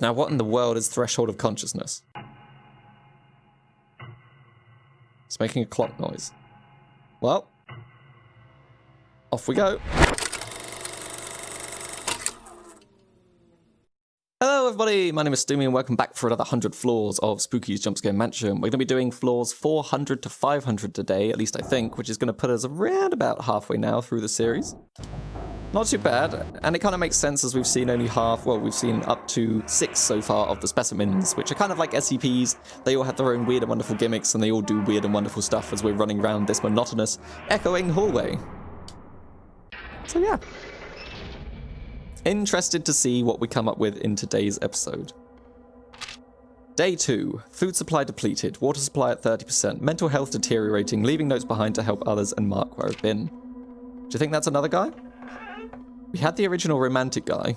Now, what in the world is threshold of consciousness? It's making a clock noise. Well, off we go. Hello everybody, my name is Stoomy and welcome back for another 100 floors of Spooky's Jumpscare Mansion. We're going to be doing floors 400 to 500 today, at least I think, which is going to put us around about halfway now through the series. Not too bad, and it kind of makes sense as we've seen only half, well, we've seen up to 6 so far of the specimens, which are kind of like SCPs. They all have their own weird and wonderful gimmicks, and they all do weird and wonderful stuff as we're running around this monotonous, echoing hallway. So yeah. Interested to see what we come up with in today's episode. Day 2. Food supply depleted, water supply at 30%, mental health deteriorating, leaving notes behind to help others and mark where I've been. Do you think that's another guy? We had the original romantic guy.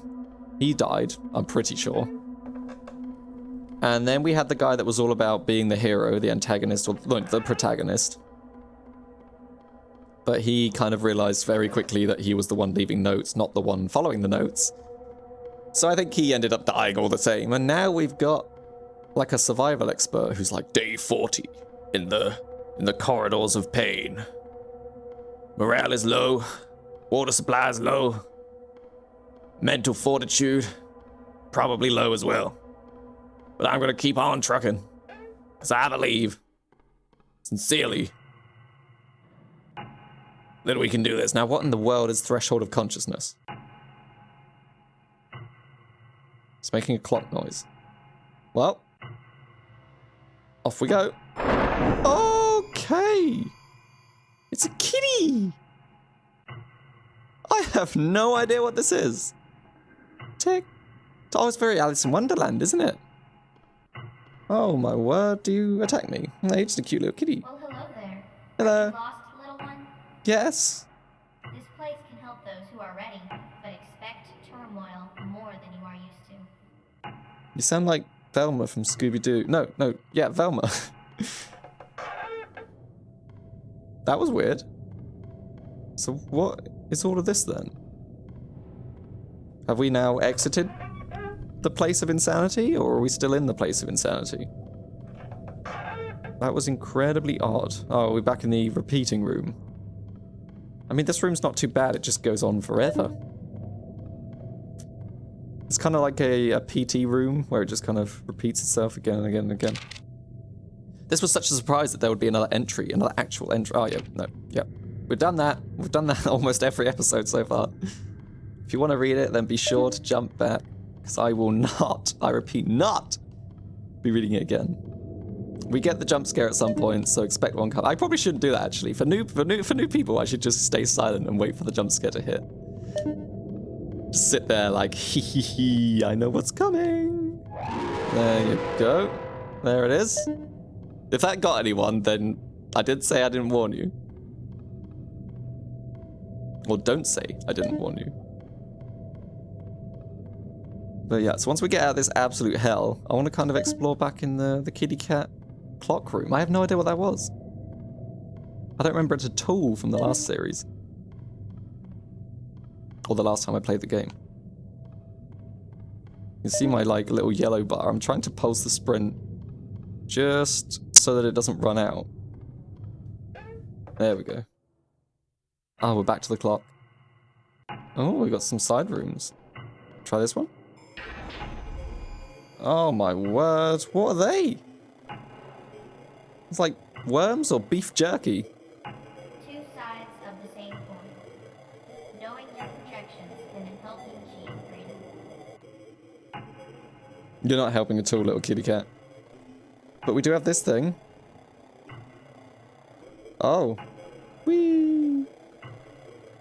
He died, I'm pretty sure. And then we had the guy that was all about being the hero, the antagonist, or no, the protagonist. But he kind of realized very quickly that he was the one leaving notes, not the one following the notes. So I think he ended up dying all the same. And now we've got like a survival expert who's like, day 40 in the corridors of pain. Morale is low. Water supply is low. Mental fortitude, probably low as well. But I'm gonna keep on trucking, because I believe, sincerely, that we can do this. Now, what in the world is threshold of consciousness? It's making a clock noise. Well, off we go. Okay. It's a kitty. I have no idea what this is. Tick. Oh, it's very Alice in Wonderland, isn't it? Oh my word, do you attack me? Hey, just a cute little kitty. Well, hello there. Hello. Lost, little one? Yes. This place can help those who are ready, but expect turmoil more than you are used to. You sound like Velma from Scooby-Doo. No, yeah, Velma. That was weird. So what is all of this then? Have we now exited the place of insanity, or are we still in the place of insanity? That was incredibly odd. Oh, we're back in the repeating room. I mean, this room's not too bad, it just goes on forever. It's kind of like a PT room, where it just kind of repeats itself again and again and again. This was such a surprise that there would be another entry, another actual entry. Oh, yeah, no, yeah. We've done that. We've done that almost every episode so far. If you want to read it, then be sure to jump back, because I will not, I repeat, not be reading it again. We get the jump scare at some point, so expect one come. I probably shouldn't do that actually. For new people, I should just stay silent and wait for the jump scare to hit. Just sit there like, hee hee hee, I know what's coming. There you go. There it is. If that got anyone, then I did say I didn't warn you. Or don't say I didn't warn you. But yeah, so once we get out of this absolute hell, I want to kind of explore back in the kitty cat clock room. I have no idea what that was. I don't remember it at all from the last series. Or the last time I played the game. You can see my like little yellow bar. I'm trying to pulse the sprint just so that it doesn't run out. There we go. Oh, we're back to the clock. Oh, we got some side rooms. Try this one. Oh my word, what are they? It's like worms or beef jerky. Two sides of the same coin. Knowing your projections can help you achieve freedom. You're not helping at all, little kitty cat. But we do have this thing. Oh. Whee!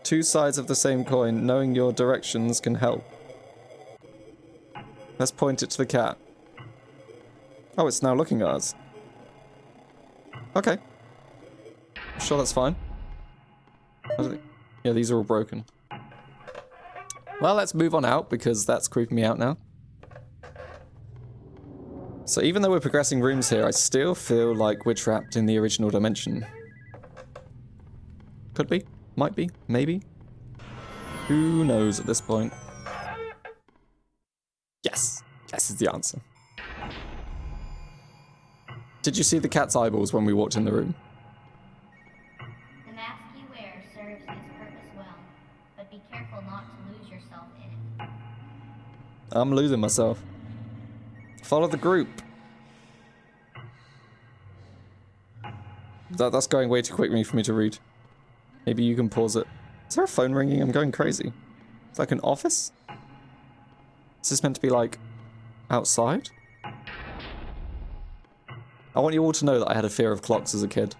Two sides of the same coin. Knowing your directions can help. Let's point it to the cat. Oh, it's now looking at us. Okay. I'm sure that's fine. Yeah, these are all broken. Well, let's move on out, because that's creeping me out now. So even though we're progressing rooms here, I still feel like we're trapped in the original dimension. Could be. Might be. Maybe. Who knows at this point? Yes. Yes, is the answer. Did you see the cat's eyeballs when we walked in the room? The mask you wear serves its purpose well, but be careful not to lose yourself in it. I'm losing myself. Follow the group. That's going way too quickly for me to read. Maybe you can pause it. Is there a phone ringing? I'm going crazy. It's like an office? Is this meant to be like outside? I want you all to know that I had a fear of clocks as a kid.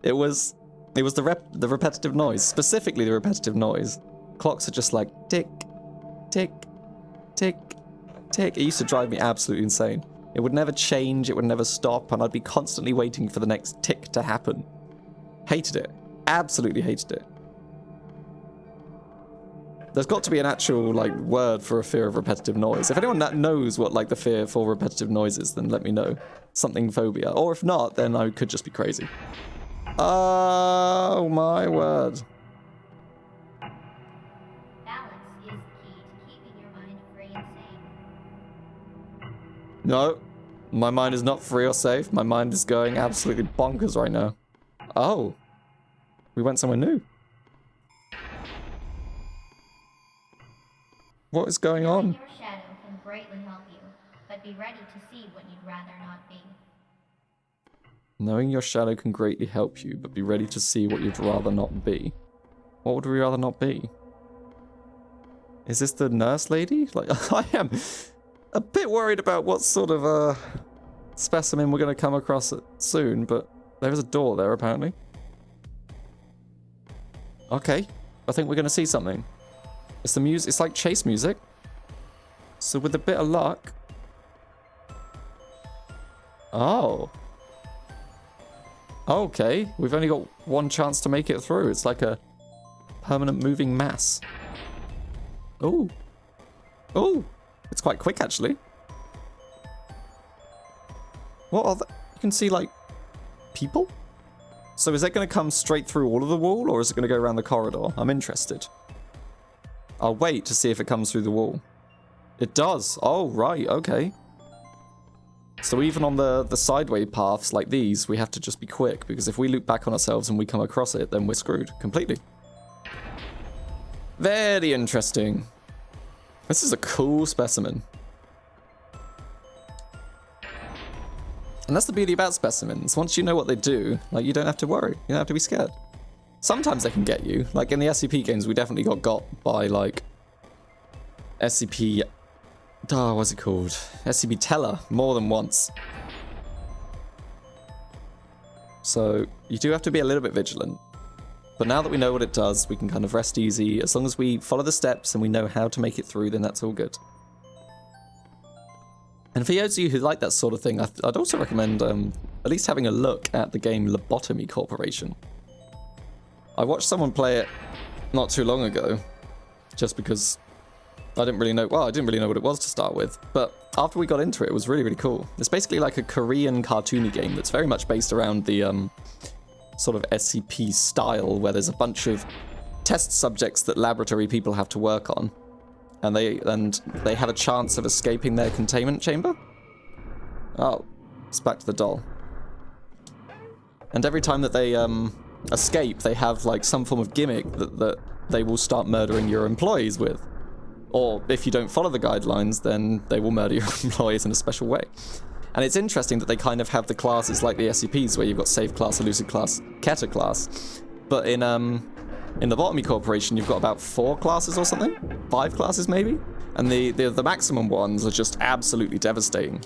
It was the repetitive noise, specifically the repetitive noise. Clocks are just like tick, tick, tick, tick. It used to drive me absolutely insane. It would never change, it would never stop, and I'd be constantly waiting for the next tick to happen. Hated it. Absolutely hated it. There's got to be an actual, like, word for a fear of repetitive noise. If anyone that knows what, like, the fear for repetitive noise is, then let me know. Something phobia. Or if not, then I could just be crazy. Oh, my word. Balance is key to keeping your mind free and sane. No. My mind is not free or safe. My mind is going absolutely bonkers right now. Oh. We went somewhere new. What is going on? Your shadow can greatly help you, but be ready to see what you'd rather not be. Knowing your shadow can greatly help you, but be ready to see what you'd rather not be. What would we rather not be? Is this the nurse lady? Like, I am a bit worried about what sort of specimen we're going to come across soon, but there is a door there apparently. Okay, I think we're going to see something. It's the music. It's like chase music. So with a bit of luck. Oh. Okay, we've only got one chance to make it through. It's like a permanent moving mass. Oh. Oh. It's quite quick, actually. What are the... You can see, like, people? So is it going to come straight through all of the wall, or is it going to go around the corridor? I'm interested. I'll wait to see if it comes through the wall. It does. Oh, right. Okay. So even on the sideway paths like these, we have to just be quick, because if we loop back on ourselves and we come across it, then we're screwed completely. Very interesting. This is a cool specimen. And that's the beauty about specimens. Once you know what they do, like, you don't have to worry. You don't have to be scared. Sometimes they can get you. Like, in the SCP games, we definitely got by, like, SCP... Oh, what's it called? SCP Teller, more than once. So, you do have to be a little bit vigilant. But now that we know what it does, we can kind of rest easy. As long as we follow the steps and we know how to make it through, then that's all good. And for those of you who like that sort of thing, I'd also recommend at least having a look at the game Lobotomy Corporation. I watched someone play it not too long ago, just because I didn't really know, well, I didn't really know what it was to start with, but after we got into it, it was really, really cool. It's basically like a Korean cartoony game that's very much based around the sort of SCP style, where there's a bunch of test subjects that laboratory people have to work on, and they have a chance of escaping their containment chamber. Oh, it's back to the doll. And every time that they escape, they have like some form of gimmick that they will start murdering your employees with. Or if you don't follow the guidelines, then they will murder your employees in a special way. And it's interesting that they kind of have the classes like the SCPs, where you've got Safe Class, Elusive Class, Keter Class. But in the Lobotomy Corporation, you've got about 4 classes or something? 5 classes, maybe? And the maximum ones are just absolutely devastating.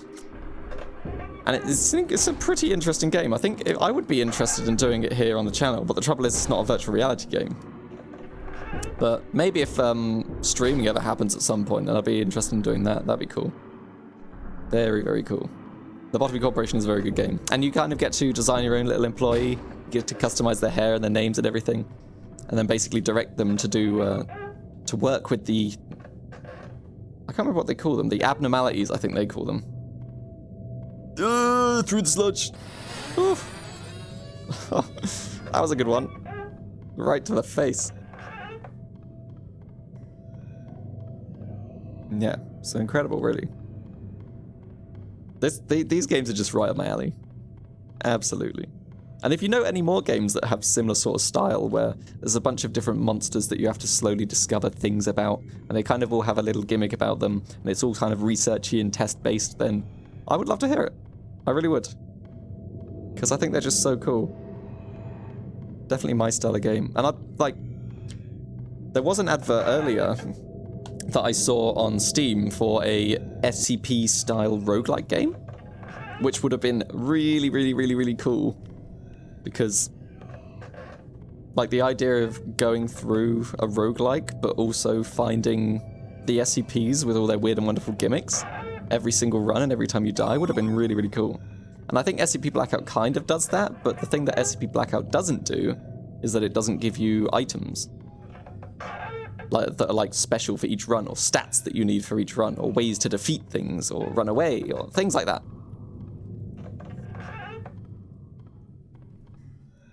And it's a pretty interesting game. I think I would be interested in doing it here on the channel, but the trouble is it's not a virtual reality game. But maybe if streaming ever happens at some point, then I'd be interested in doing that. That'd be cool. Very, very cool. The Lobotomy Corporation is a very good game. And you kind of get to design your own little employee, you get to customize their hair and their names and everything, and then basically direct them to do, to work with the... I can't remember what they call them. The abnormalities, I think they call them. Through the sludge. Oof. That was a good one. Right to the face. Yeah. So incredible, really. These games are just right up my alley. Absolutely. And if you know any more games that have similar sort of style, where there's a bunch of different monsters that you have to slowly discover things about, and they kind of all have a little gimmick about them, and it's all kind of researchy and test-based, then I would love to hear it. I really would. Because I think they're just so cool. Definitely my style of game. And there was an advert earlier that I saw on Steam for a SCP-style roguelike game, which would have been really, really, really, really cool. Because, like, the idea of going through a roguelike, but also finding the SCPs with all their weird and wonderful gimmicks every single run and every time you die would have been really, really cool. And I think SCP Blackout kind of does that, but the thing that SCP Blackout doesn't do is that it doesn't give you items that are like special for each run, or stats that you need for each run, or ways to defeat things, or run away, or things like that.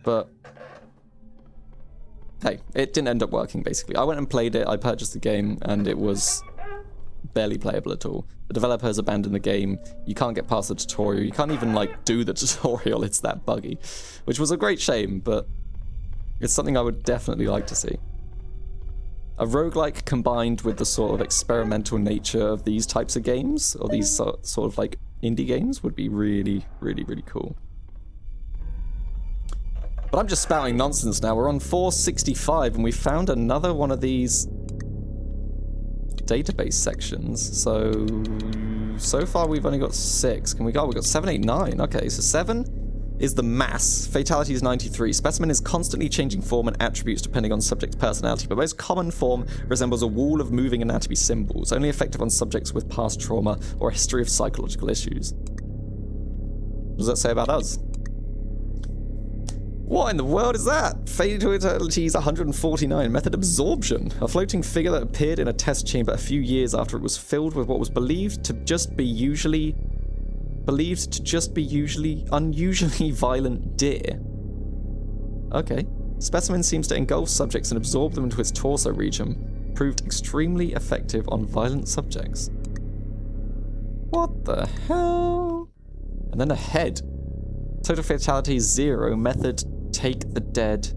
But hey, it didn't end up working, basically. I went and played it, I purchased the game, and it was barely playable at all. The developers abandoned the game, you can't get past the tutorial, you can't even, like, do the tutorial, it's that buggy. Which was a great shame, but it's something I would definitely like to see. A roguelike combined with the sort of experimental nature of these types of games, or these sort of, like, indie games, would be really, really, really cool. But I'm just spouting nonsense now. We're on 465 and we found another one of these database sections. So far we've only got 6. We've got 7, 8, 9. Okay, so 7 is the mass. Fatality is 93. Specimen is constantly changing form and attributes depending on subject's personality, but most common form resembles a wall of moving anatomy symbols, only effective on subjects with past trauma or a history of psychological issues. What does that say about us? What in the world is that? Fatality is 149. Method absorption. A floating figure that appeared in a test chamber a few years after it was filled with what was believed to just be unusually violent deer. Okay. Specimen seems to engulf subjects and absorb them into its torso region. Proved extremely effective on violent subjects. What the hell? And then a head. Total fatality is 0. Method take the dead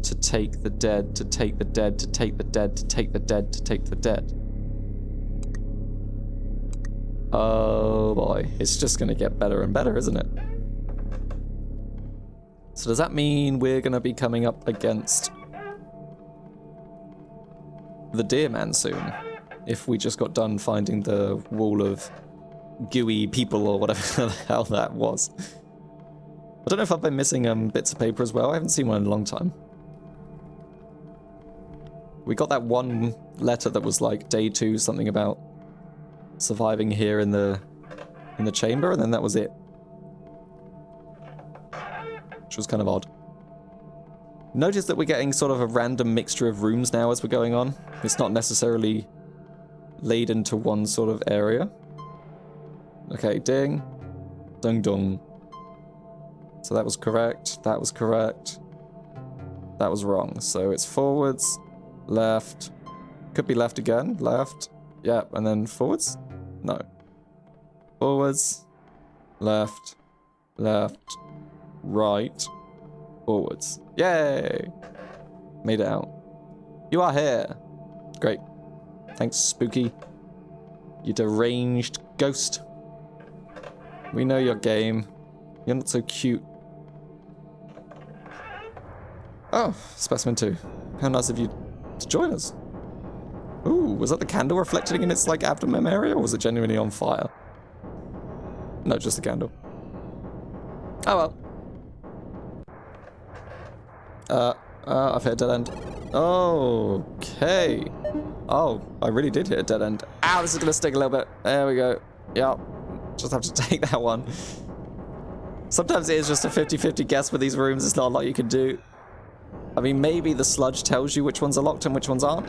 to take the dead to take the dead to take the dead to take the dead to take the dead. Oh boy, it's just gonna get better and better, isn't it? So does that mean we're gonna be coming up against the Deer Man soon? If we just got done finding the wall of gooey people or whatever the hell that was. I don't know if I've been missing bits of paper as well. I haven't seen one in a long time. We got that one letter that was like day 2, something about surviving here in the chamber, and then that was it. Which was kind of odd. Notice that we're getting sort of a random mixture of rooms now as we're going on. It's not necessarily laid into one sort of area. Okay, ding. Dung dung. So that was correct, that was correct. That was wrong. So it's forwards, left. Could be left again, left. Yep, and then forwards? No. Forwards, left, left, right, forwards. Yay! Made it out. You are here. Great. Thanks, Spooky. You deranged ghost. We know your game. You're not so cute. Oh, Specimen 2. How nice of you to join us. Ooh, was that the candle reflecting in its, like, abdomen area, or was it genuinely on fire? No, just the candle. Oh well. I've hit a dead end. Okay. Oh, I really did hit a dead end. Ow, this is gonna stick a little bit. There we go. Yep. Just have to take that one. Sometimes it is just a 50-50 guess with these rooms. It's not a lot you can do. I mean, maybe the sludge tells you which ones are locked and which ones aren't.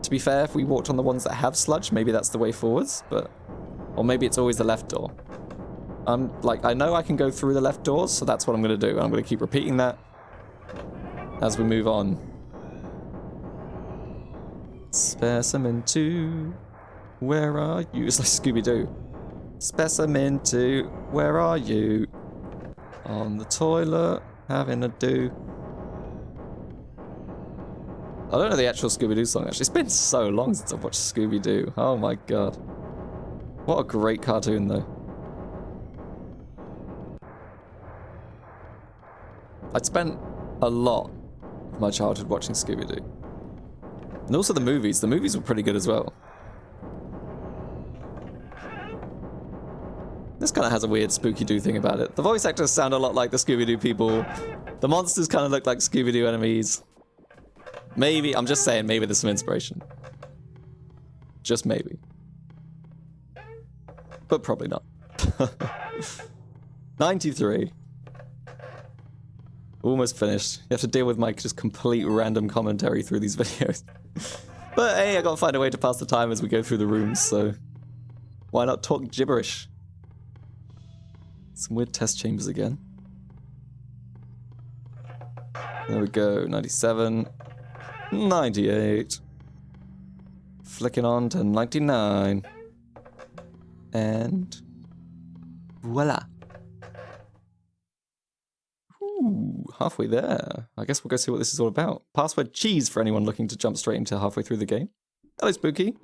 To be fair, if we walked on the ones that have sludge, maybe that's the way forwards, but... Or maybe it's always the left door. I know I can go through the left doors, so that's what I'm going to do. I'm going to keep repeating that as we move on. Specimen 2. Where are you? It's like Scooby-Doo. Specimen 2, where are you? On the toilet, having a do. I don't know the actual Scooby-Doo song, actually. It's been so long since I've watched Scooby-Doo. Oh my god. What a great cartoon, though. I'd spent a lot of my childhood watching Scooby-Doo. And also the movies. The movies were pretty good as well. This kind of has a weird Spooky-Doo thing about it. The voice actors sound a lot like the Scooby-Doo people. The monsters kind of look like Scooby-Doo enemies. Maybe, I'm just saying, maybe there's some inspiration. Just maybe. But probably not. 93. Almost finished. You have to deal with my just complete random commentary through these videos. But hey, I gotta find a way to pass the time as we go through the rooms, so why not talk gibberish? Some weird test chambers again. There we go, 97, 98. Flicking on to 99. And voila. Ooh, halfway there. I guess we'll go see what this is all about. Password cheese for anyone looking to jump straight into halfway through the game. Hello, Spooky.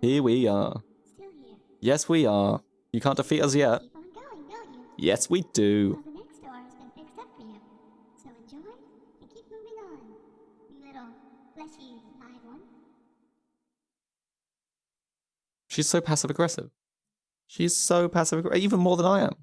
Here you are. Here we are. Still here. Yes, we are. You can't defeat us yet. Keep on going, don't you? Yes, we do. Well, the next door has been fixed up for you. So enjoy and keep moving on. You little fleshy live one. She's so passive-aggressive. She's so passive-aggressive, even more than I am.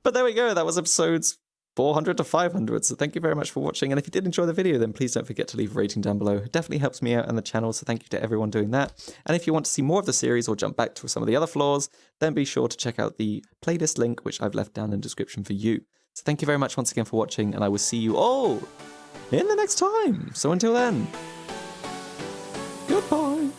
But there we go, that was episodes 400 to 500, so thank you very much for watching, and if you did enjoy the video, then please don't forget to leave a rating down below. It definitely helps me out and the channel, so thank you to everyone doing that. And if you want to see more of the series or jump back to some of the other floors, then be sure to check out the playlist link, which I've left down in the description for you. So thank you very much once again for watching, and I will see you all in the next time. So until then, goodbye.